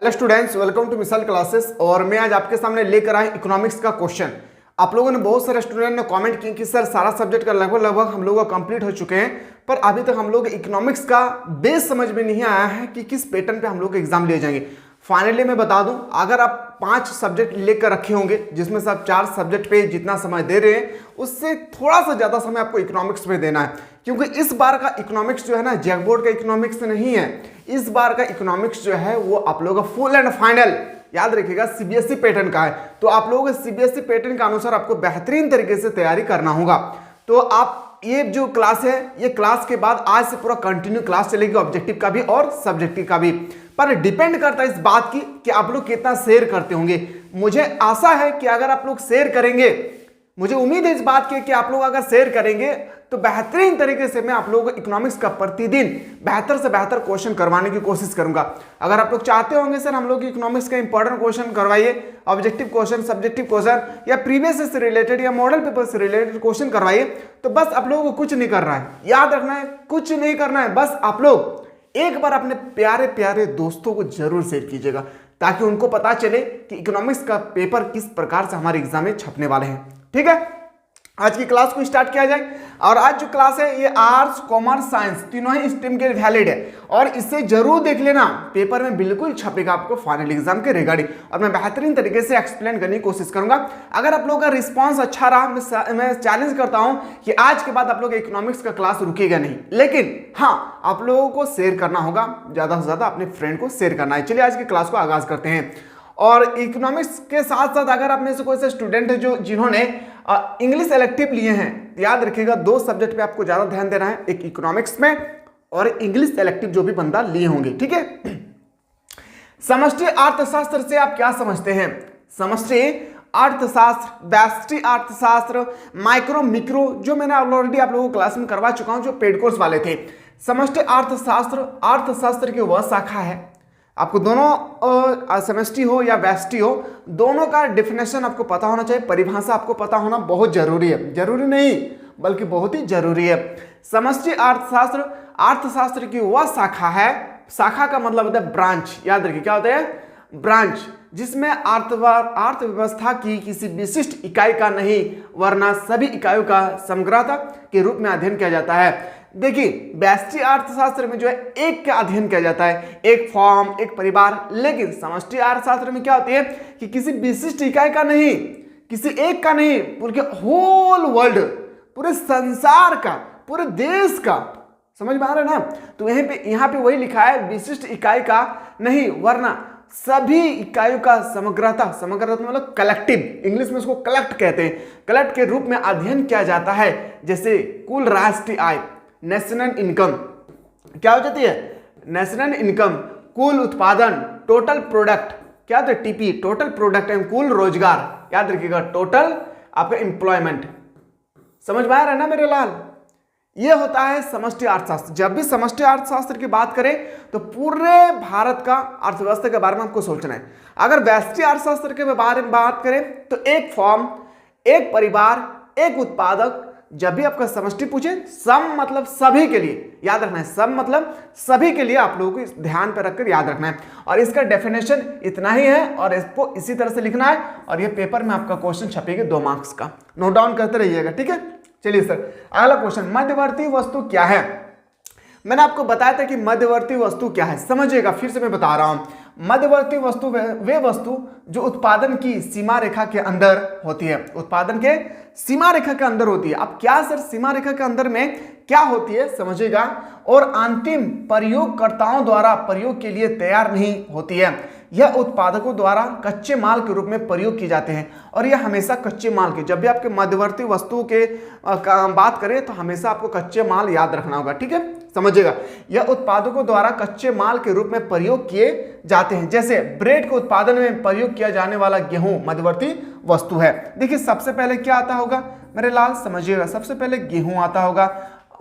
Hello students, welcome to मिसाल classes. और मैं आज आपके सामने लेकर आया इकोनॉमिक्स का क्वेश्चन। आप लोगों ने बहुत सारे स्टूडेंट ने कमेंट किए कि सर सारा सब्जेक्ट का लगभग हम लोग कंप्लीट हो चुके हैं, पर अभी तक हम लोग इकोनॉमिक्स का बेस समझ में नहीं आया है कि किस पैटर्न पे हम लोग एग्जाम लिए जाएंगे। फाइनली मैं बता दूं, अगर आप 5 सब्जेक्ट लेकर रखे होंगे जिसमें से आप 4 सब्जेक्ट पे जितना समय दे रहे हैं उससे थोड़ा सा ज्यादा समय आपको इकोनॉमिक्स पे देना है, क्योंकि इस बार का इकोनॉमिक्स जो है ना जैक बोर्ड का इकोनॉमिक्स नहीं है। इस बार का इकोनॉमिक्स जो है वो आप लोगों का फुल एंड फाइनल याद रखिएगा सीबीएसई पैटर्न का है। तो आप लोगों को सीबीएसई पैटर्न के अनुसार आपको बेहतरीन तरीके से तैयारी करना होगा। तो आप ये जो क्लास है, ये क्लास के बाद आज से पूरा कंटिन्यू क्लास चलेगी, ऑब्जेक्टिव का भी और सब्जेक्टिव का भी, पर डिपेंड करता है इस बात की कि आप लोग कितना शेयर करते होंगे। मुझे आशा है कि अगर आप लोग शेयर करेंगे, मुझे उम्मीद है इस बात की कि आप लोग अगर शेयर करेंगे तो बेहतरीन तरीके से मैं आप लोगों को इकोनॉमिक्स का प्रतिदिन बेहतर से बेहतर क्वेश्चन करवाने की कोशिश करूंगा। अगर आप लोग चाहते होंगे सर हम लोग इकोनॉमिक्स का इंपॉर्टेंट क्वेश्चन करवाइए, ऑब्जेक्टिव क्वेश्चन, सब्जेक्टिव क्वेश्चन या प्रीवियस से रिलेटेड या मॉडल पेपर से रिलेटेड क्वेश्चन करवाइए, तो बस आप लोगों को कुछ नहीं करना है, याद रखना है, कुछ नहीं करना है। बस आप लोग एक बार अपने प्यारे प्यारे दोस्तों को जरूर शेयर कीजिएगा ताकि उनको पता चले कि इकोनॉमिक्स का पेपर किस प्रकार से हमारे एग्जाम में छपने वाले हैं। ठीक है, आज की क्लास को स्टार्ट किया जाए। और आज जो क्लास है ये आर्ट्स, कॉमर्स, साइंस तीनों ही स्ट्रीम के वैलिड है और इससे जरूर देख लेना, पेपर में बिल्कुल छपेगा आपको फाइनल एग्जाम के रिगार्डिंग, और मैं बेहतरीन तरीके से एक्सप्लेन करने की कोशिश करूंगा। अगर आप लोगों का रिस्पांस अच्छा रहा, मैं चैलेंज करता हूं कि आज के बाद आप लोग इकोनॉमिक्स का क्लास रुकेगा नहीं, लेकिन हाँ आप लोगों को शेयर करना होगा, ज्यादा से ज्यादा अपने फ्रेंड को शेयर करना है। चलिए आज की क्लास को आगाज करते हैं। और इकोनॉमिक्स के साथ साथ अगर आप में से कोई ऐसे स्टूडेंट है जिन्होंने इंग्लिश इलेक्टिव लिए हैं, याद रखिएगा 2 सब्जेक्ट पे आपको ज्यादा ध्यान देना है, एक इकोनॉमिक्स में और इंग्लिश इलेक्टिव जो भी बंदा लिए होंगे। ठीक है, समष्टि अर्थशास्त्र से आप क्या समझते हैं? समष्टि अर्थशास्त्र, व्यष्टि अर्थशास्त्र, माइक्रो मिक्रो, जो मैंने ऑलरेडी आप लोगों को क्लास में करवा चुका हूं, जो पेड कोर्स वाले थे। समष्टि अर्थशास्त्र अर्थशास्त्र की वह शाखा है, आपको दोनों समष्टि हो या व्यष्टि हो, दोनों का डेफिनेशन आपको पता होना चाहिए, परिभाषा आपको पता होना बहुत जरूरी है, जरूरी नहीं बल्कि बहुत ही जरूरी है। समष्टि अर्थशास्त्र अर्थशास्त्र की वह शाखा है, शाखा का मतलब होता है ब्रांच, याद रखिए क्या होता है, ब्रांच, जिसमें अर्थव्यवस्था की किसी विशिष्ट इकाई का नहीं वरना सभी इकाइयों का समग्रता के रूप में अध्ययन किया जाता है। देखिए व्यष्टि अर्थशास्त्र में जो है एक का अध्ययन किया जाता है, एक फॉर्म, एक परिवार, लेकिन समष्टि अर्थशास्त्र में क्या होती है कि किसी विशिष्ट इकाई का नहीं, किसी एक का नहीं, पूरे होल वर्ल्ड, पूरे संसार का, पूरे देश का, समझ में आ रहा है ना। तो यहाँ पे वही लिखा है विशिष्ट इकाई का नहीं वरना सभी इकाइयों का समग्रता मतलब कलेक्टिव, इंग्लिश में उसको कलेक्ट कहते हैं, कलेक्ट के रूप में अध्ययन किया जाता है। जैसे कुल राष्ट्रीय आय, नेशनल इनकम, क्या हो जाती है नेशनल इनकम, कुल उत्पादन, टोटल प्रोडक्ट, क्या होता है टीपी, टोटल प्रोडक्ट एंड कुल रोजगार, याद रखिएगा टोटल आपका एम्प्लॉयमेंट। समझ में आ रहा है ना मेरे लाल, ये होता है समष्टि अर्थशास्त्र। जब भी समष्टि अर्थशास्त्र की बात करें तो पूरे भारत का अर्थव्यवस्था के बारे में आपको सोचना है। अगर व्यष्टि अर्थशास्त्र के बारे में बात करें तो एक फॉर्म, एक परिवार, एक उत्पादक, जब भी आपका समष्टि पूछे, सम मतलब सभी के लिए, याद रखना है, सम मतलब सभी के लिए आप लोगों को ध्यान पर रखकर याद रखना है। और इसका डेफिनेशन इतना ही है और इसको इसी तरह से लिखना है, और ये पेपर में आपका क्वेश्चन छपेगा 2 मार्क्स का, नोट डाउन करते रहिएगा। ठीक है, चलिए सर अगला क्वेश्चन, मध्यवर्ती वस्तु क्या है? मैंने आपको बताया था कि मध्यवर्ती वस्तु क्या है, समझिएगा, फिर से मैं बता रहा हूं। मध्यवर्ती वस्तु वे वस्तु जो उत्पादन की सीमा रेखा के अंदर होती है, उत्पादन के सीमा रेखा के अंदर होती है। अब क्या सर सीमा रेखा के अंदर में क्या होती है समझिएगा, और अंतिम प्रयोगकर्ताओं द्वारा प्रयोग के लिए तैयार नहीं होती है। यह उत्पादकों द्वारा कच्चे माल के रूप में प्रयोग किए जाते हैं, और यह हमेशा कच्चे माल के, जब भी आपके मध्यवर्ती वस्तु के बात करें तो हमेशा आपको कच्चे माल याद रखना होगा। ठीक है, समझिएगा, यह उत्पादकों द्वारा कच्चे माल के रूप में प्रयोग किए जाते हैं। जैसे ब्रेड के उत्पादन में प्रयोग किया जाने वाला गेहूं मध्यवर्ती वस्तु है। देखिए सबसे पहले क्या आता होगा मेरे लाल, समझिएगा, सबसे पहले गेहूं आता होगा,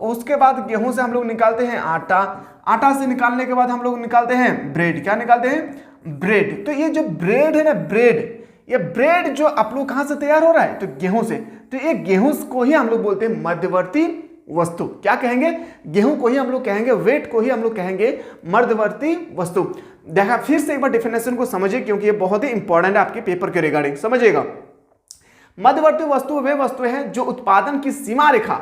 उसके बाद गेहूं से हम लोग निकालते हैं आटा, आटा से निकालने के बाद हम लोग निकालते हैं ब्रेड, क्या निकालते हैं ब्रेड। तो ये जो ब्रेड है ना, ब्रेड, ये ब्रेड जो आप लोग कहां से तैयार हो रहा है, तो गेहूं से। तो ये गेहूं को ही हम लोग बोलते हैं मध्यवर्ती वस्तु, क्या कहेंगे, गेहूं को ही हम लोग कहेंगे, वेट को ही हम लोग कहेंगे मध्यवर्ती वस्तु। देखा, फिर से एक बार डिफिनेशन को समझिए क्योंकि ये बहुत ही इंपॉर्टेंट है आपके पेपर के रिगार्डिंग, समझिएगा। मध्यवर्ती वस्तु वे वस्तुएं हैं जो उत्पादन की सीमा रेखा,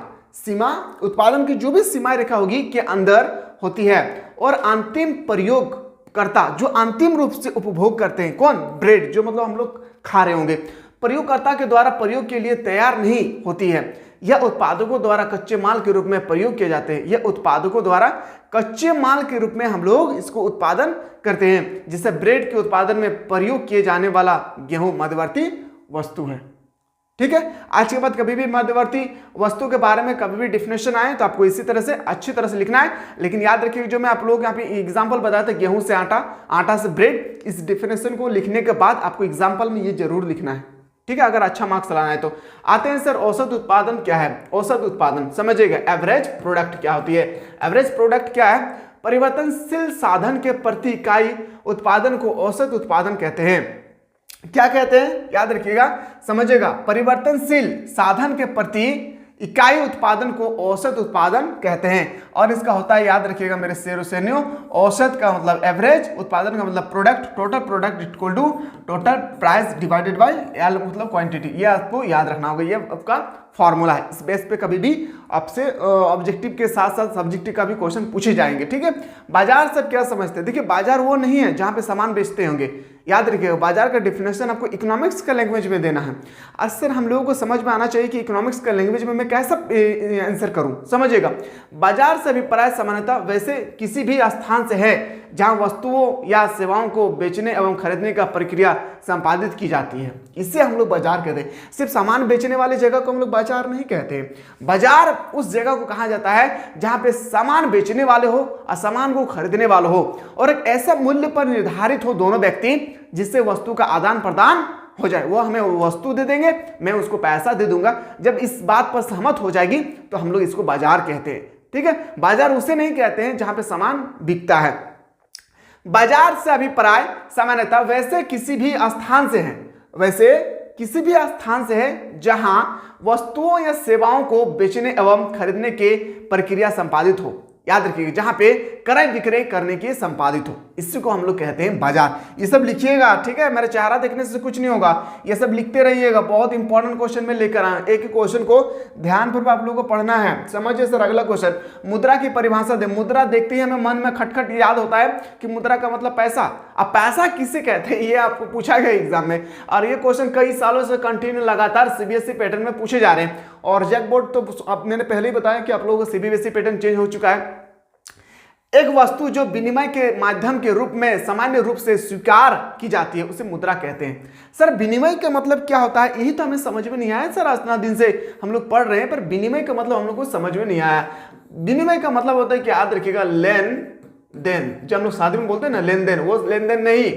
उत्पादन की जो भी सीमा रेखा होगी के अंदर होती है, और अंतिम प्रयोगकर्ता जो अंतिम रूप से उपभोग करते हैं, कौन? ब्रेड, जो मतलब हम लोग खा रहे होंगे, प्रयोगकर्ता के द्वारा प्रयोग के लिए तैयार नहीं होती है। यह उत्पादकों द्वारा कच्चे माल के रूप में प्रयोग किए जाते हैं। यह उत्पादकों द्वारा कच्चे माल के रूप में हम लोग इसको उत्पादन करते हैं, जिससे ब्रेड के उत्पादन में प्रयोग किए जाने वाला गेहूं मध्यवर्ती वस्तु है। ठीक है, आज के बाद कभी भी मध्यवर्ती वस्तु के बारे में कभी भी डिफिनेशन आए तो आपको इसी तरह से अच्छी तरह से लिखना है। लेकिन याद रखिए, जो मैं आप लोग यहाँ पे एग्जांपल बताया था, गेहूं से आटा, आटा से ब्रेड, इस डिफिनेशन को लिखने के बाद आपको एग्जांपल में ये जरूर लिखना है। ठीक है, अगर अच्छा मार्क्स लाना है तो। आते हैं सर, औसत उत्पादन क्या है? औसत उत्पादन समझिएगा, एवरेज प्रोडक्ट क्या होती है? एवरेज प्रोडक्ट क्या है? परिवर्तनशील साधन के प्रति इकाई उत्पादन को औसत उत्पादन कहते हैं। क्या कहते हैं? याद रखिएगा, समझिएगा, परिवर्तनशील साधन के प्रति इकाई उत्पादन को औसत उत्पादन कहते हैं। और इसका होता है, याद रखिएगा मेरे शेर सैनियों, औसत का मतलब एवरेज, उत्पादन का मतलब product, total product equal to total price divided by L मतलब क्वांटिटी। ये आपको याद रखना होगा, ये आपका फॉर्मूला है। इस बेस पे कभी भी आपसे ऑब्जेक्टिव के साथ साथ सब्जेक्टिव का भी क्वेश्चन पूछे जाएंगे। ठीक है, बाजार सब क्या समझते हैं? देखिए, बाजार वो नहीं है जहां पे सामान बेचते होंगे। याद रखिएगा, बाजार का डिफिनेशन आपको इकोनॉमिक्स का लैंग्वेज में देना है। अक्सर हम लोगों को समझ में आना चाहिए कि इकोनॉमिक्स का लैंग्वेज में मैं कैसा आंसर करूं। समझिएगा, बाजार से अभिप्राय सामान्यतः वैसे किसी भी स्थान से है जहां वस्तुओं या सेवाओं को बेचने एवं खरीदने का प्रक्रिया संपादित की जाती है, इसे हम लोग बाजार कहते हैं। सिर्फ सामान बेचने वाली जगह को हम लोग बाजार नहीं कहते। बाजार उस जगह को कहा जाता है जहां पे सामान बेचने वाले हो और सामान को खरीदने वाले हो, और एक ऐसा मूल्य पर निर्धारित हो दोनों व्यक्ति जिससे वस्तु का आदान प्रदान हो जाए। वो हमें वस्तु दे देंगे, मैं उसको पैसा दे दूंगा। जब इस बात पर सहमत हो जाएगी तो हम लोग इसको बाजार कहते हैं। ठीक है, बाजार उसे नहीं कहते हैं जहां पे सामान बिकता है। बाजार से अभिप्राय सामान्यतः वैसे किसी भी स्थान से है, वैसे किसी भी स्थान से है जहां वस्तुओं या सेवाओं को बेचने एवं खरीदने के प्रक्रिया संपादित हो। याद रखिएगा, जहां पे क्रय विक्रय करने की संपादित हो, इसी को हम लोग कहते हैं बाजार। ये सब लिखिएगा, ठीक है, मेरा चेहरा देखने से कुछ नहीं होगा, ये सब लिखते रहिएगा। बहुत इंपॉर्टेंट क्वेश्चन में लेकर आया, एक क्वेश्चन को ध्यानपूर्वक आप लोगों को पढ़ना है। समझिए सर, अगला क्वेश्चन, मुद्रा की परिभाषा दे। मुद्रा देखते ही हमें मन में खटखट याद होता है कि मुद्रा का मतलब पैसा। अब पैसा किसे कहते हैं ये आपको पूछा गया एग्जाम में, और ये क्वेश्चन कई सालों से कंटिन्यू लगातार सीबीएसई पैटर्न में पूछे जा रहे हैं। और जैक बोर्ड तो अब मैंने पहले ही बताया कि आप लोगों का सीबीएसई पैटर्न चेंज हो चुका है। एक वस्तु जो विनिमय के माध्यम के रूप में सामान्य रूप से स्वीकार की जाती है उसे मुद्रा कहते हैं। सर विनिमय का मतलब क्या होता है, यही तो हमें समझ में नहीं आया सर। इतना दिन से हम लोग पढ़ रहे हैं पर विनिमय का मतलब हम लोग को समझ में नहीं आया। विनिमय का मतलब होता है कि याद रखिएगा, लेन देन, जब हम लोग शादी में बोलते हैं ना लेन देन, वो लेन देन नहीं।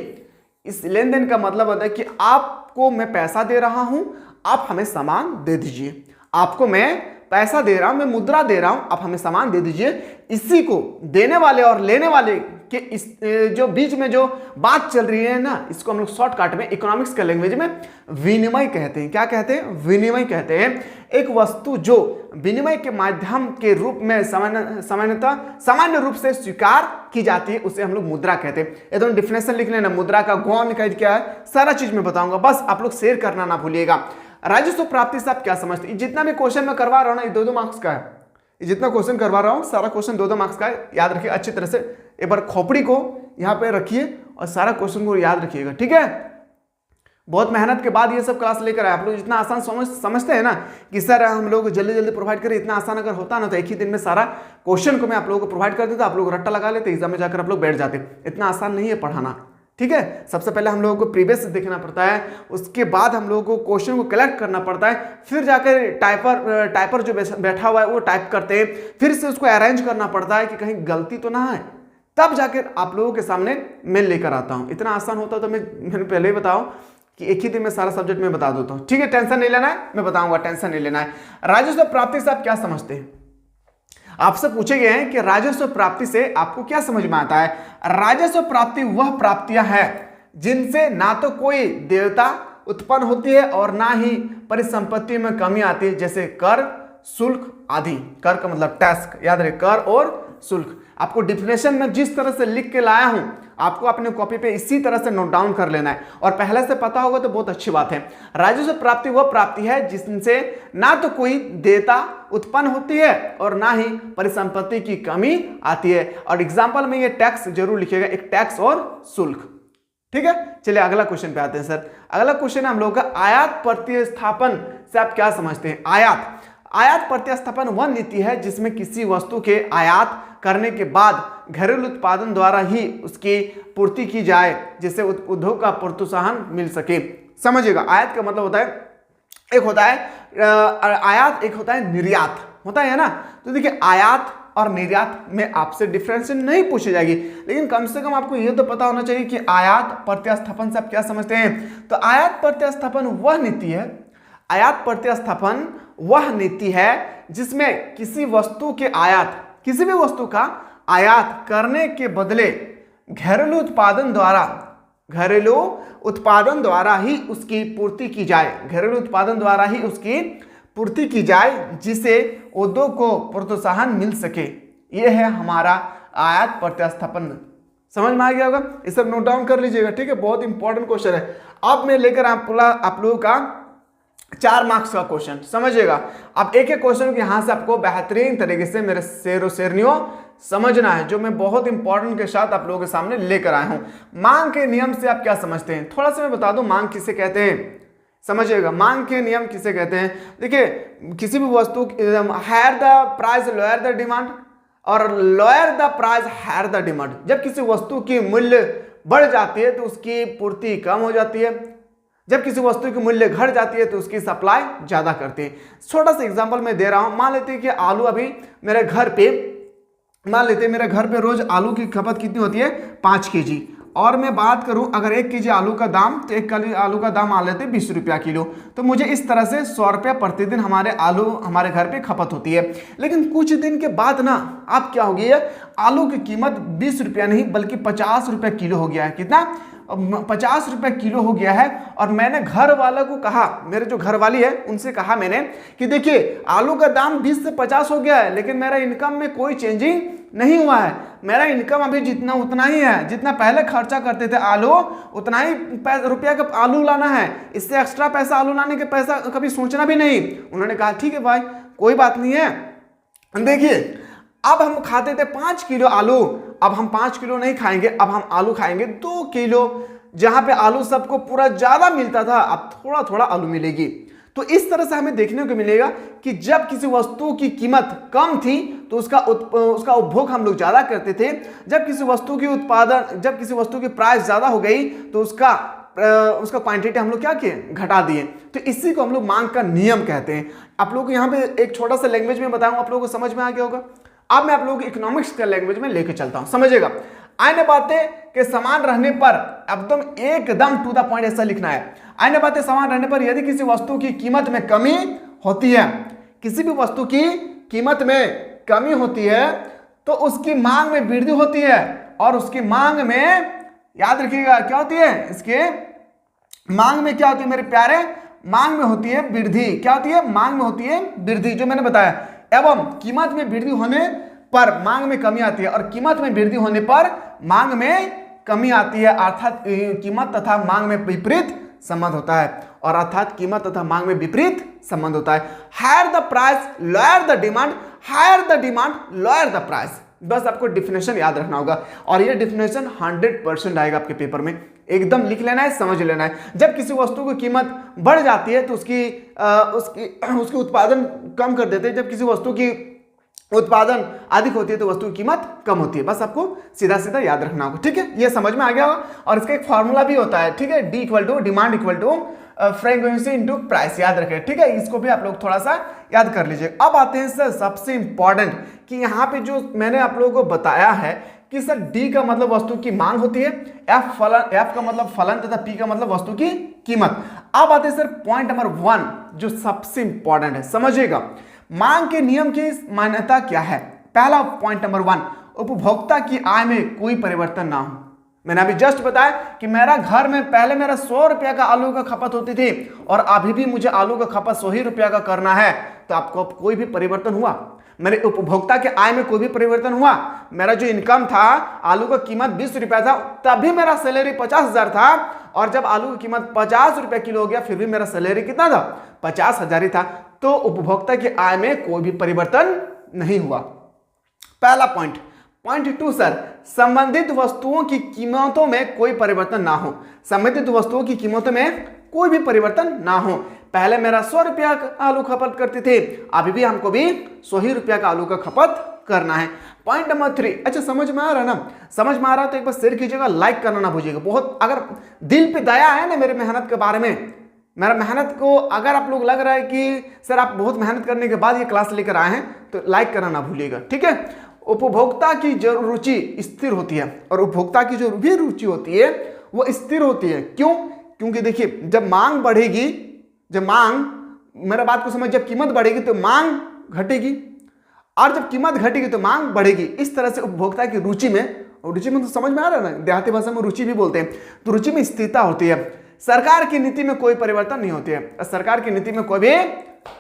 इस लेन देन का मतलब होता है कि आपको मैं पैसा दे रहा हूं, आप हमें सामान दे दीजिए। आपको मैं पैसा दे रहा हूं, मैं मुद्रा दे रहा हूं, आप हमें सामान दे दीजिए। इसी को देने वाले और लेने वाले के इस जो बीच में जो बात चल रही है ना, इसको हम लोग शॉर्टकट में इकोनॉमिक्स के लैंग्वेज में विनिमय कहते हैं। क्या कहते हैं? विनिमय कहते हैं। एक वस्तु जो विनिमय के माध्यम के रूप में सामान्य रूप से स्वीकार की जाती है उसे हम लोग मुद्रा कहते हैं। ये तो डिफिनेशन लिख लेना, मुद्रा का गौण क्या है, सारा चीज में बताऊंगा, बस आप लोग शेयर करना ना भूलिएगा। राजस्व प्राप्ति से आप क्या समझते हैं? जितना भी क्वेश्चन मैं करवा रहा हूं ना, ये 2-2 मार्क्स का है। जितना क्वेश्चन करवा रहा हूं सारा क्वेश्चन 2-2 मार्क्स का है। याद रखिए अच्छी तरह से, एक बार खोपड़ी को यहाँ पे रखिए और सारा क्वेश्चन को याद रखिएगा, ठीक है। बहुत मेहनत के बाद ये सब क्लास लेकर आए। आप लोग जितना आसान समझते हैं ना कि सर हम लोग जल्दी जल्दी प्रोवाइड करें, इतना आसान अगर होता ना तो एक ही दिन में सारा क्वेश्चन को मैं आप लोगों को प्रोवाइड कर देता, आप लोग रट्टा लगा लेते, एग्जाम में जाकर आप लोग बैठ जाते। इतना आसान नहीं है पढ़ाना, ठीक है। सबसे पहले हम लोगों को प्रीवियस देखना पड़ता है, उसके बाद हम लोगों को क्वेश्चन को कलेक्ट करना पड़ता है, फिर जाकर टाइपर जो बैठा हुआ है वो टाइप करते हैं, फिर से उसको अरेंज करना पड़ता है कि कहीं गलती तो ना है, तब जाकर आप लोगों के सामने मैं लेकर आता हूं। इतना आसान होता तो मैंने पहले ही बताऊं कि एक ही दिन में सारा सब्जेक्ट में बता देता हूं, ठीक है। टेंशन नहीं लेना है, मैं बताऊंगा, टेंशन नहीं लेना है। राजस्व प्राप्ति से आप क्या समझते हैं? आपसे पूछे गए हैं कि राजस्व प्राप्ति से आपको क्या समझ में आता है? राजस्व प्राप्ति वह प्राप्तियां हैं जिनसे ना तो कोई देयता उत्पन्न होती है और ना ही परिसंपत्ति में कमी आती है, जैसे कर, शुल्क आदि। कर का मतलब टैक्स, याद रहे, कर और शुल्क। आपको डिफिनेशन में जिस तरह से लिख के लाया हूं आपको अपने कॉपी पे इसी तरह से नोट डाउन कर लेना है, और पहले से पता होगा तो बहुत अच्छी बात है। राजस्व प्राप्ति वह प्राप्ति है जिनसे ना तो कोई देयता उत्पन्न होती है और ना ही परिसंपत्ति की कमी आती है। और एग्जाम्पल में ये टैक्स जरूर लिखिएगा, एक टैक्स और शुल्क। ठीक है, चलिए अगला क्वेश्चन पे आते हैं सर। अगला क्वेश्चन है हम लोग का आयात प्रतिस्थापन से आप क्या समझते हैं। आयात प्रतिस्थापन वह नीति है जिसमें किसी वस्तु के आयात करने के बाद घरेलू उत्पादन द्वारा ही उसकी पूर्ति की जाए, जिससे उद्योग का प्रोत्साहन मिल सके। समझिएगा, आयात का मतलब होता है, एक होता है आयात, एक होता है निर्यात, होता है ना। तो देखिए आयात और निर्यात में आपसे डिफरेंस नहीं पूछी जाएगी, लेकिन कम से कम आपको यह तो पता होना चाहिए कि आयात प्रतिस्थापन से आप क्या समझते हैं। तो आयात प्रतिस्थापन वह नीति है, आयात प्रतिस्थापन वह नीति है जिसमें किसी वस्तु के आयात, किसी भी वस्तु का आयात करने के बदले घरेलू उत्पादन द्वारा ही उसकी पूर्ति की जाए, घरेलू उत्पादन द्वारा ही उसकी पूर्ति की जाए, जिसे उद्योग को प्रोत्साहन मिल सके। यह है हमारा आयात प्रतिस्थापन। समझ में आ गया होगा, ये सब नोट डाउन कर लीजिएगा। ठीक है, बहुत इंपॉर्टेंट क्वेश्चन है। अब मैं लेकर आप लोगों का 4 मार्क्स का क्वेश्चन, समझिएगा। अब एक एक क्वेश्चन के यहां से आपको बेहतरीन तरीके से मेरे शेरों शेरनियों समझना है, जो मैं बहुत इंपॉर्टेंट के साथ आप लोगों के सामने लेकर आया हूं। मांग के नियम से आप क्या समझते हैं, थोड़ा सा मैं बता दूं मांग किसे कहते हैं। समझिएगा, मांग के नियम किसे कहते हैं। देखिए किसी भी वस्तु, higher the price lower the demand और lower the price higher the demand. जब किसी वस्तु की मूल्य बढ़ जाती है तो उसकी पूर्ति कम हो जाती है, जब किसी वस्तु की मूल्य घट जाती है तो उसकी सप्लाई ज्यादा करती है। छोटा सा एग्जांपल मैं दे रहा हूं, मान लेते हैं कि आलू अभी मेरे घर पे रोज आलू की खपत कितनी होती है, 5 kg। और मैं बात करूं अगर 1 kg आलू का दाम, तो 1 kg आलू का दाम मान लेते हैं 20 रुपया किलो, तो मुझे इस तरह से 100 रुपया प्रतिदिन हमारे घर पे खपत होती है। लेकिन कुछ दिन के बाद ना अब क्या हो गई है, आलू की कीमत 20 रुपया नहीं बल्कि 50 रुपया किलो हो गया है। कितना, 50 रुपया किलो हो गया है। और मैंने घर वाला को कहा, मेरे जो घर वाली है उनसे कहा मैंने कि देखिए आलू का दाम 20 से 50 हो गया है, लेकिन मेरा इनकम में कोई चेंजिंग नहीं हुआ है। मेरा इनकम अभी जितना उतना ही है, जितना पहले खर्चा करते थे आलू उतना ही रुपया का आलू लाना है, इससे एक्स्ट्रा पैसा आलू लाने के पैसा कभी सोचना भी नहीं। उन्होंने कहा ठीक है भाई कोई बात नहीं है। देखिए अब हम खाते थे 5 किलो आलू, अब हम 5 किलो नहीं खाएंगे, अब हम आलू खाएंगे 2 किलो। जहां पे आलू सबको पूरा ज्यादा मिलता था अब थोड़ा थोड़ा आलू मिलेगी। तो इस तरह से हमें देखने को मिलेगा कि जब किसी वस्तु की कीमत कम थी तो उसका उपभोग हम लोग ज्यादा करते थे। जब किसी वस्तु की प्राइस ज्यादा हो गई तो उसका क्वांटिटी हम लोग क्या किए, घटा दिए। तो इसी को हम लोग मांग का नियम कहते हैं। आप लोग को यहाँ पे एक छोटा सा लैंग्वेज में बताऊंगा, आप लोगों को समझ में आ गया होगा। अब मैं आप लोगों को इकोनॉमिक्स का लैंग्वेज में लेके चलता हूं, समझिएगा। अन्य बातें के समान रहने पर एकदम टू द पॉइंट ऐसा लिखना है। अन्य बातें समान रहने पर यदि किसी वस्तु की कीमत में कमी होती है, किसी भी वस्तु की कीमत में कमी होती है तो उसकी मांग में वृद्धि होती है, और उसकी मांग में, याद रखिएगा क्या होती है, इसके मांग में क्या होती है मेरे प्यारे, मांग में होती है वृद्धि। क्या होती है, मांग में होती है वृद्धि, जो मैंने बताया। एवं कीमत में वृद्धि होने पर मांग में कमी आती है, और कीमत में वृद्धि होने पर मांग में कमी आती है। अर्थात कीमत तथा मांग में विपरीत संबंध होता है, और अर्थात कीमत तथा मांग में विपरीत संबंध होता है। Higher the price lower the demand, higher the demand lower the price. बस आपको डिफिनेशन याद रखना होगा, और ये डिफिनेशन 100% आएगा आपके पेपर में। एकदम लिख लेना है, समझ लेना है। जब किसी वस्तु की कीमत बढ़ जाती है तो उसकी उत्पादन कम कर देते हैं। जब किसी वस्तु की उत्पादन अधिक होती है तो वस्तु की कीमत कम होती है। बस आपको सीधा सीधा याद रखना होगा, ठीक है। ये समझ में आ गया होगा। और इसका एक फॉर्मूला भी होता है, ठीक है, D = demand = frequency into price, याद रखें, ठीक है। इसको भी आप लोग थोड़ा सा याद कर लीजिए। अब आते हैं सर सबसे इंपॉर्टेंट, कि यहाँ पे जो मैंने आप लोगों को बताया है कि सर D का मतलब वस्तु की मांग होती है, F का मतलब फलन तथा P का मतलब वस्तु की कीमत। अब आते हैं सर पॉइंट नंबर 1 जो सबसे इंपॉर्टेंट है, समझिएगा। मांग के नियम की मान्यता क्या है। पहला पॉइंट नंबर 1, उपभोक्ता की आय में कोई परिवर्तन ना हो। मैंने अभी जस्ट बताया कि मेरा घर में पहले मेरा 100 रुपया का आलू का खपत होती थी, और अभी भी मुझे आलू का खपत 100 ही रुपया का करना है, तो आपको कोई भी परिवर्तन हुआ। मेरे उपभोक्ता के आय में कोई भी परिवर्तन हुआ, मेरा जो इनकम था, आलू का कीमत 20 रुपया था, तभी मेरा सैलरी 50,000 था, और जब आलू की कीमत 50 रुपया किलो हो गया फिर भी मेरा सैलरी कितना था, 50,000 ही था। तो उपभोक्ता की आय में कोई भी परिवर्तन नहीं हुआ। पहला पॉइंट। पॉइंट 2 सर, संबंधित वस्तुओं की कीमतों में कोई परिवर्तन ना हो। संबंधित वस्तुओं की कीमतों में कोई भी परिवर्तन ना हो। पहले मेरा 100 रुपया का आलू खपत करते थे, अभी भी हमको भी 100 ही रुपया का आलू का खपत करना है। पॉइंट नंबर 3, अच्छा समझ में आ रहा है ना? समझ में आ रहा है तो एक बार शेयर कीजिएगा, लाइक करना ना भूलिएगा। बहुत अगर दिल पे दया है ना मेरे मेहनत के बारे में, मेरा मेहनत को अगर आप लोग लग रहा है कि सर आप बहुत मेहनत करने के बाद ये क्लास लेकर आए हैं, तो लाइक करना ना भूलिएगा, ठीक है। उपभोक्ता की जो रुचि स्थिर होती है, और उपभोक्ता की जो भी रुचि होती है वो स्थिर होती है। क्यों? क्योंकि देखिए जब मांग बढ़ेगी, जब मांग, मेरा बात को समझ, जब कीमत बढ़ेगी तो मांग घटेगी, और जब कीमत घटेगी तो मांग बढ़ेगी। इस तरह से उपभोक्ता की रुचि में, और रुचि में तो समझ में आ रहा है ना, देहाती भाषा में रुचि भी बोलते हैं, तो रुचि में स्थिरता होती है। सरकार की नीति में कोई परिवर्तन नहीं होती है, सरकार की नीति में कोई भी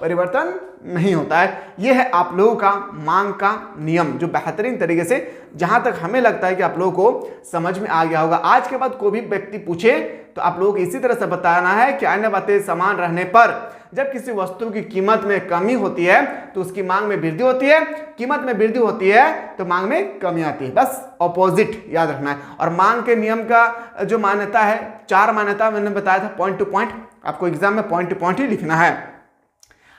परिवर्तन नहीं होता है। यह है आप लोगों का मांग का नियम, जो बेहतरीन तरीके से, जहां तक हमें लगता है कि आप लोगों को समझ में आ गया होगा। आज के बाद कोई भी व्यक्ति पूछे तो आप लोगों को इसी तरह से बताना है कि अन्य बातें समान रहने पर जब किसी वस्तु की कीमत में कमी होती है तो उसकी मांग में वृद्धि होती है, कीमत में वृद्धि होती है तो मांग में कमी आती है। बस ऑपोजिट याद रखना है। और मांग के नियम का जो मान्यता है, 4 मान्यता मैंने बताया था, पॉइंट टू पॉइंट, आपको एग्जाम में पॉइंट टू पॉइंट ही लिखना है।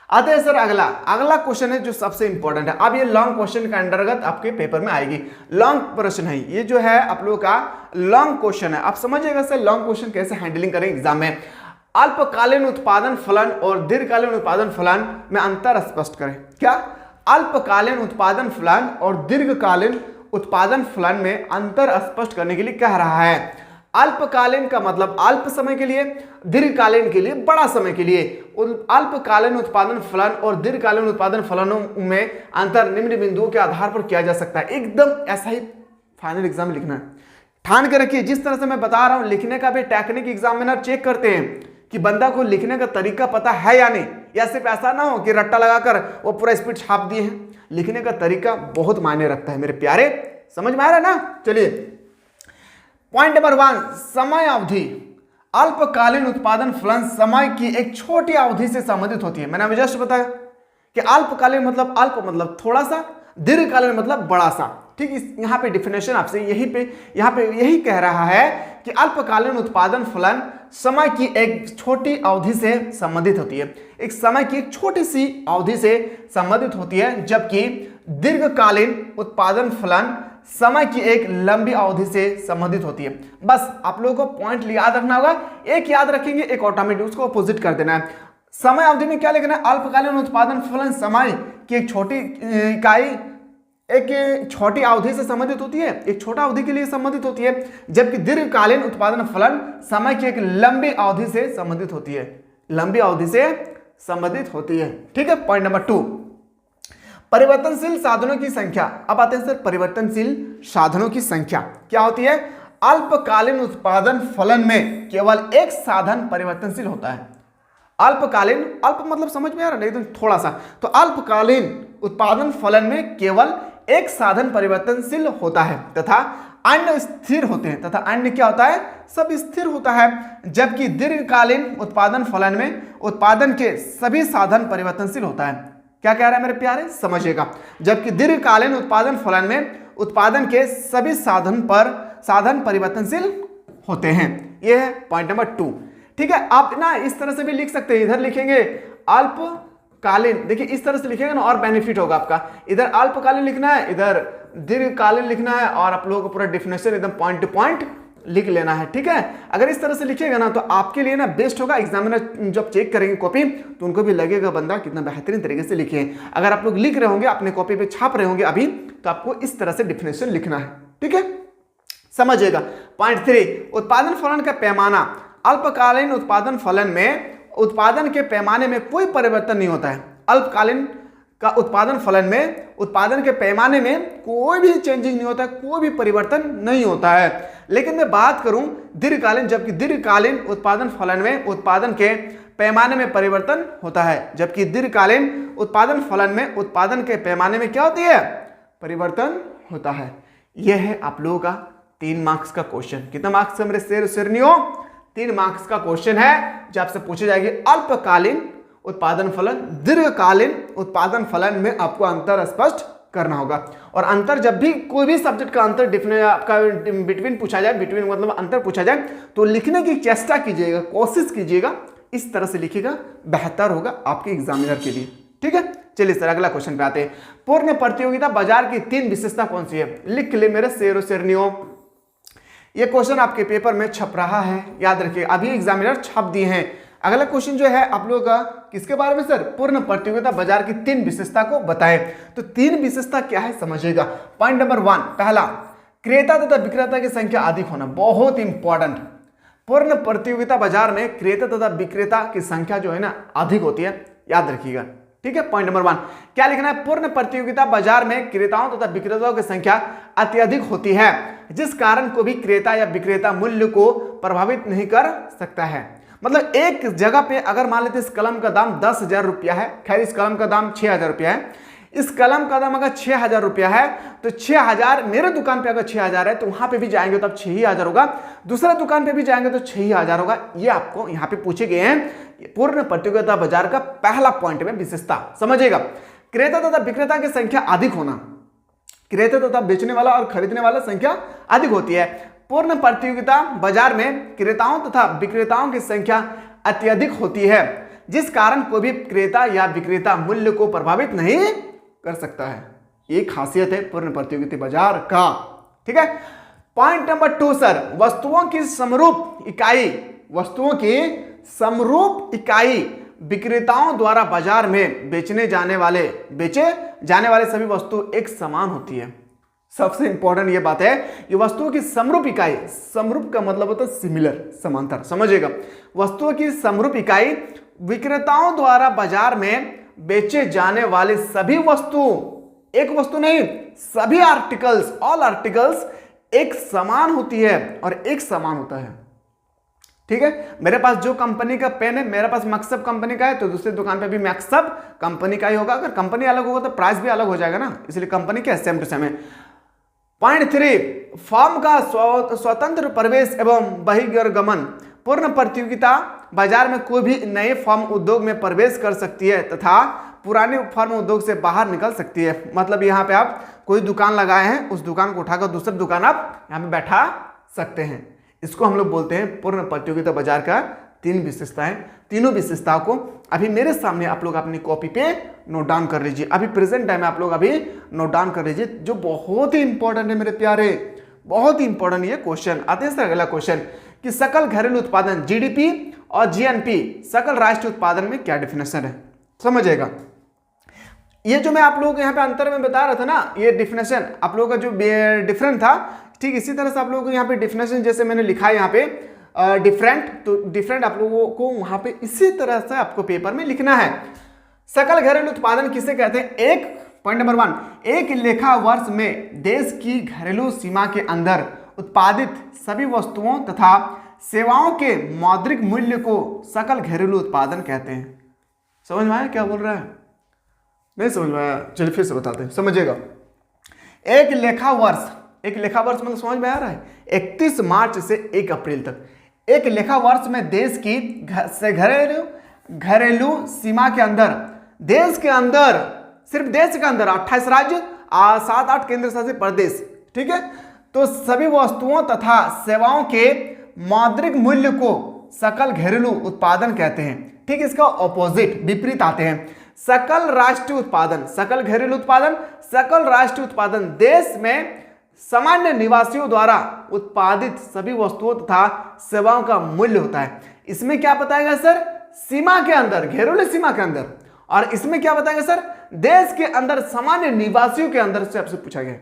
आते हैं सर अगला क्वेश्चन है जो सबसे इंपॉर्टेंट है। अब ये लॉन्ग क्वेश्चन के अंतर्गत आपके पेपर में आएगी। लॉन्ग प्रश्न है ये, जो है आप लोगों का लॉन्ग क्वेश्चन है। आप समझिएगा सर लॉन्ग क्वेश्चन कैसे हैंडलिंग करें एग्जाम में। अल्पकालीन उत्पादन फलन और दीर्घकालीन उत्पादन फलन में अंतर स्पष्ट करें। क्या? अल्पकालीन उत्पादन फलन और दीर्घकालीन उत्पादन फलन में अंतर स्पष्ट करने के लिए कह रहा है। अल्पकालीन का मतलब अल्प समय के लिए, दीर्घकालीन के लिए बड़ा समय के लिए। अल्पकालीन उत्पादन फलन और दीर्घकालीन उत्पादन फलनों में अंतर निम्न बिंदुओं के आधार पर किया जा सकता है। एकदम ऐसा ही फाइनल एग्जाम में लिखना है, ठान के रखिए। जिस तरह से मैं बता रहा हूं, लिखने का भी टेक्निक एग्जामिनर चेक करते हैं कि बंदा को लिखने का तरीका पता है या नहीं, या सिर्फ ऐसा ना हो कि रट्टा लगाकर वो पूरा स्पीड छाप दिए हैं। लिखने का तरीका बहुत मायने रखता है मेरे प्यारे, समझ में आ रहा है ना? चलिए पॉइंट नंबर 1, समय अवधि। अल्पकालीन उत्पादन फलन समय की एक छोटी अवधि से संबंधित होती है। मैंने अभी जस्ट बताया कि अल्पकालीन मतलब अल्प मतलब थोड़ा सा, दीर्घकालीन मतलब बड़ा सा। ठीक, इस यहाँ पे डिफिनेशन आपसे यही कह रहा है कि अल्पकालीन उत्पादन फलन समय की एक छोटी अवधि से संबंधित होती है, एक समय की एक छोटी सी अवधि से संबंधित होती है, जबकि दीर्घकालीन उत्पादन फलन समय की एक लंबी अवधि से संबंधित होती है। बस आप लोगों को पॉइंट याद रखना होगा, एक याद रखेंगे एक ऑटोमेटिक उसको अपोजिट कर देना है। समय अवधि में क्या लिखना है? अल्पकालीन उत्पादन फलन समय की एक छोटी इकाई, एक छोटी अवधि से संबंधित होती है, एक छोटा अवधि के लिए संबंधित होती है, जबकि दीर्घकालीन उत्पादन फलन समय की एक लंबी अवधि से संबंधित होती है, लंबी अवधि से संबंधित होती है। ठीक है, पॉइंट नंबर 2, परिवर्तनशील साधनों की संख्या। अब आते हैं सर परिवर्तनशील साधनों की संख्या क्या होती है? अल्पकालीन उत्पादन फलन में केवल एक साधन परिवर्तनशील होता है। अल्पकालीन, अल्प मतलब समझ में आ रहा है एकदम थोड़ा सा, तो अल्पकालीन उत्पादन फलन में केवल एक साधन परिवर्तनशील होता है तथा अन्य स्थिर होते हैं, तथा अन्य क्या होता है? सब स्थिर होता है। जबकि दीर्घकालीन उत्पादन फलन में उत्पादन के सभी साधन परिवर्तनशील होता है। क्या कह रहा है मेरे प्यारे? समझिएगा। जबकि दीर्घकालीन उत्पादन फलन में उत्पादन के सभी साधन परिवर्तनशील होते हैं। यह है पॉइंट नंबर 2। ठीक है, आप ना इस तरह से भी लिख सकते हैं, इधर लिखेंगे अल्पकालीन, देखिए इस तरह से लिखेंगे ना और बेनिफिट होगा आपका। इधर अल्पकालीन लिखना है, इधर दीर्घकालीन लिखना है, और आप लोगों को पूरा डिफिनेशन एकदम पॉइंट टू पॉइंट लिख लेना है। ठीक है, अगर इस तरह से लिखिएगा ना तो आपके लिए ना बेस्ट होगा। एग्जामिनर जब चेक करेंगे कॉपी तो उनको भी लगेगा बंदा कितना बेहतरीन तरीके से लिखे। अगर आप लोग लिख रहे होंगे अपने कॉपी पे छाप रहे होंगे अभी, तो आपको इस तरह से डिफिनेशन लिखना है। ठीक है, समझिएगा। पॉइंट 3, उत्पादन फलन का पैमाना। अल्पकालीन उत्पादन फलन में उत्पादन के पैमाने में कोई परिवर्तन नहीं होता है। अल्पकालीन का उत्पादन फलन में उत्पादन के पैमाने में कोई भी चेंजिंग नहीं होता है, कोई भी परिवर्तन नहीं होता है। लेकिन मैं बात करूं दीर्घकालीन, जबकि दीर्घकालीन उत्पादन फलन में उत्पादन के पैमाने में परिवर्तन होता है, जबकि दीर्घकालीन उत्पादन फलन में उत्पादन के पैमाने में क्या होती है, परिवर्तन होता है। यह है आप लोगों का 3 मार्क्स का क्वेश्चन। कितना मार्क्स का मेरे शेर शेरनियों? 3 मार्क्स का क्वेश्चन है जो आपसे पूछे जाएगी। अल्पकालीन उत्पादन फलन, दीर्घकालीन उत्पादन फलन में आपको अंतर स्पष्ट करना होगा। और अंतर जब भी कोई भी सब्जेक्ट का अंतर आपका बिटवीन पूछा जाए, बिटवीन मतलब अंतर पूछा जाए, तो लिखने की चेष्टा कीजिएगा, कोशिश कीजिएगा, इस तरह से लिखिएगा, बेहतर होगा आपके एग्जामिनर के लिए। ठीक है, चलिए सर अगला क्वेश्चन पे आते हैं। पूर्ण प्रतियोगिता बाजार की 3 विशेषता कौन सी है? लिख ले मेरे शेरों शेरनियों। ये क्वेश्चन आपके पेपर में छप रहा है, याद रखिए, अभी एग्जामिनर छप दिए हैं। अगला क्वेश्चन जो है आप लोगों का किसके बारे में सर? पूर्ण प्रतियोगिता बाजार की 3 विशेषता को बताएं। तो 3 विशेषता क्या है समझिएगा। पॉइंट नंबर 1, पहला, क्रेता तथा विक्रेता की संख्या अधिक होना, बहुत इंपॉर्टेंट। पूर्ण प्रतियोगिता बाजार में क्रेता तथा विक्रेता की संख्या जो है ना अधिक होती है, याद रखिएगा। ठीक है, पॉइंट नंबर 1 क्या लिखना है? पूर्ण प्रतियोगिता बाजार में क्रेताओं तथा विक्रेताओं की संख्या अत्यधिक होती है, जिस कारण को भी क्रेता या विक्रेता मूल्य को प्रभावित नहीं कर सकता है। मतलब एक जगह पे अगर मान लेते इस कलम का दाम 10,000 रुपया है, खैर इस कलम का दाम 6,000 रुपया है, इस कलम का दाम अगर 6,000 रुपया है तो 6,000 मेरे दुकान पे अगर 6,000 है तो वहां पे भी जाएंगे तब 6,000 होगा, दूसरा दुकान पे भी जाएंगे तो 6,000 होगा। ये आपको यहाँ पे पूछे गए हैं पूर्ण प्रतियोगिता बाजार का पहला पॉइंट में विशेषता समझिएगा। क्रेता तथा विक्रेता की संख्या अधिक होना, क्रेता तथा बेचने वाला और खरीदने वाला संख्या अधिक होती है। पूर्ण प्रतियोगिता बाजार में क्रेताओं तथा विक्रेताओं की संख्या अत्यधिक होती है, जिस कारण कोई भी क्रेता या विक्रेता मूल्य को प्रभावित नहीं कर सकता है। ये खासियत है पूर्ण प्रतियोगिता बाजार का। ठीक है, पॉइंट नंबर 2 सर, वस्तुओं की समरूप इकाई, वस्तुओं की समरूप इकाई विक्रेताओं द्वारा बाजार में बेचे जाने वाले सभी वस्तु एक समान होती है। सबसे इंपॉर्टेंट ये बात है कि वस्तुओं की समरूप इकाई, समरूप का मतलब होता है सिमिलर, समांतर, समझिएगा। वस्तुओं की समरूप इकाई विक्रेताओं द्वारा बाजार में बेचे जाने वाले सभी वस्तु, एक वस्तु नहीं, सभी आर्टिकल्स, ऑल आर्टिकल्स एक समान होती है और एक समान होता है। ठीक है, मेरे पास जो कंपनी का पेन है, मेरे पास मैक्सअप कंपनी का है तो दूसरी दुकान पे भी मैक्सअप कंपनी का ही होगा। अगर कंपनी अलग होगा तो प्राइस भी अलग हो जाएगा ना, इसलिए कंपनी क्या सेम टू सेम है। पॉइंट 3, फर्म का स्वतंत्र प्रवेश एवं बहिर्गमन। पूर्ण प्रतियोगिता बाजार में कोई भी नए फर्म उद्योग में प्रवेश कर सकती है तथा पुराने फर्म उद्योग से बाहर निकल सकती है। मतलब यहाँ पे आप कोई दुकान लगाए हैं, उस दुकान को उठाकर दूसरी दुकान आप यहाँ पे बैठा सकते हैं। इसको हम लोग बोलते हैं पूर्ण प्रतियोगिता बाजार का 3 विशेषताएं। तीनों विशेषताओं को अभी मेरे सामने आप लोग अपनी कॉपी पे नोट डाउन कर लीजिए। अभी प्रेजेंट टाइम में आप लोग अभी नोट डाउन कर लीजिए, जो बहुत ही इंपॉर्टेंट है मेरे प्यारे, बहुत ही इंपॉर्टेंट ये क्वेश्चन। आते हैं सर अगला क्वेश्चन कि सकल घरेलू उत्पादन जीडीपी और जीएनपी सकल राष्ट्रीय उत्पादन में क्या डिफिनेशन है, समझिएगा। ये जो मैं आप लोगों को यहाँ पे अंतर में बता रहा था ना, ये डिफिनेशन आप लोगों का जो डिफरेंट था, ठीक इसी तरह से आप लोगों को यहाँ पे डिफिनेशन जैसे मैंने लिखा है यहाँ पे डिफरेंट, तो डिफरेंट आप लोगों को वहां पे इसी तरह से आपको पेपर में लिखना है। सकल घरेलू उत्पादन किसे कहते हैं? एक, पॉइंट नंबर 1, एक लेखा वर्ष में देश की घरेलू सीमा के अंदर उत्पादित सभी वस्तुओं तथा सेवाओं के मौद्रिक मूल्य को सकल घरेलू उत्पादन कहते हैं। समझ में आया क्या बोल रहा है? नहीं समझ में आया? चलिए फिर से बताते हैं, समझिएगा। एक लेखा वर्ष, एक लेखा वर्ष मतलब समझ में आ रहा है 31 मार्च से 1 अप्रैल तक। एक लेखा वर्ष में देश की घरेलू सीमा के अंदर, देश के अंदर, सिर्फ देश के अंदर 28 राज्य, 7-8 केंद्र शासित प्रदेश, ठीक है, तो सभी वस्तुओं तथा सेवाओं के मौद्रिक मूल्य को सकल घरेलू उत्पादन कहते हैं। ठीक, इसका ऑपोजिट, विपरीत आते हैं। सकल राष्ट्रीय उत्पादन, सकल घरेलू उत्पादन, सकल राष्ट्रीय उत्पादन देश में सामान्य निवासियों द्वारा उत्पादित सभी वस्तुओं तथा सेवाओं का मूल्य होता है। इसमें क्या बताएगा सर? सीमा के अंदर, घरेलू सीमा के अंदर। और इसमें क्या बताएगा सर? देश के अंदर सामान्य निवासियों के अंदर से आपसे पूछा गया।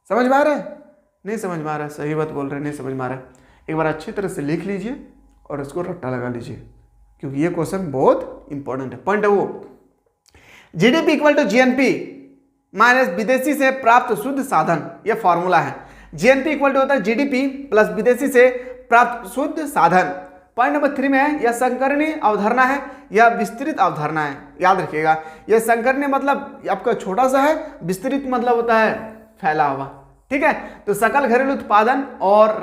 समझ में आ रहा है? नहीं समझ में आ रहा है? सही बात बोल रहे हैं, नहीं समझ में आ रहा है? एक बार अच्छी तरह से लिख लीजिए और इसको रट्टा लगा लीजिए, क्योंकि ये क्वेश्चन बहुत इंपॉर्टेंट है। पॉइंट है वो, GDP equal to GNP minus विदेशी से प्राप्त शुद्ध साधन, यह फॉर्मूला है। जीएनपी इक्वल टू होता है जीडीपी प्लस विदेशी से प्राप्त शुद्ध साधन। पॉइंट नंबर 3 में है, यह संकरणी अवधारणा है या विस्तृत अवधारणा है। याद रखिएगा, यह संकरणी मतलब आपका छोटा सा है, विस्तृत मतलब होता है फैला हुआ। ठीक है, तो सकल घरेलू उत्पादन और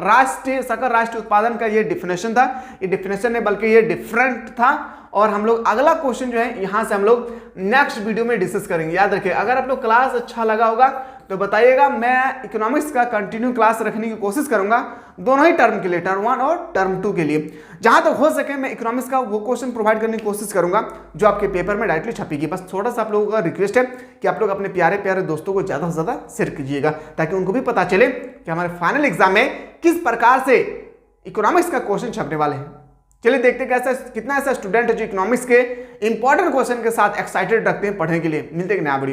सकल राष्ट्रीय उत्पादन का ये डिफिनेशन था। ये डिफिनेशन नहीं बल्कि ये डिफरेंट था। और हम लोग अगला क्वेश्चन जो है यहां से हम लोग नेक्स्ट वीडियो में डिस्कस करेंगे। याद रखिए, अगर आप लोग क्लास अच्छा लगा होगा तो बताइएगा, मैं इकोनॉमिक्स का कंटिन्यू क्लास रखने की कोशिश करूंगा दोनों ही टर्म के लिए, टर्म 1 और टर्म 2 के लिए। जहां तक हो सके मैं इकोनॉमिक्स का वो क्वेश्चन प्रोवाइड करने की कोशिश करूंगा जो आपके पेपर में डायरेक्टली छपेगी। बस थोड़ा सा आप लोगों का रिक्वेस्ट है कि आप लोग अपने प्यारे प्यारे दोस्तों को ज्यादा से ज्यादा शेयर कीजिएगा, ताकि उनको भी पता चले कि हमारे फाइनल एग्जाम में किस प्रकार से इकोनॉमिक्स का क्वेश्चन छपने वाले हैं। चलिए देखते हैं कैसा कितना ऐसा स्टूडेंट है जो इकोनॉमिक्स के इंपॉर्टेंट क्वेश्चन के साथ एक्साइटेड रखते हैं पढ़ने के लिए। मिलते हैं नया वीडियो।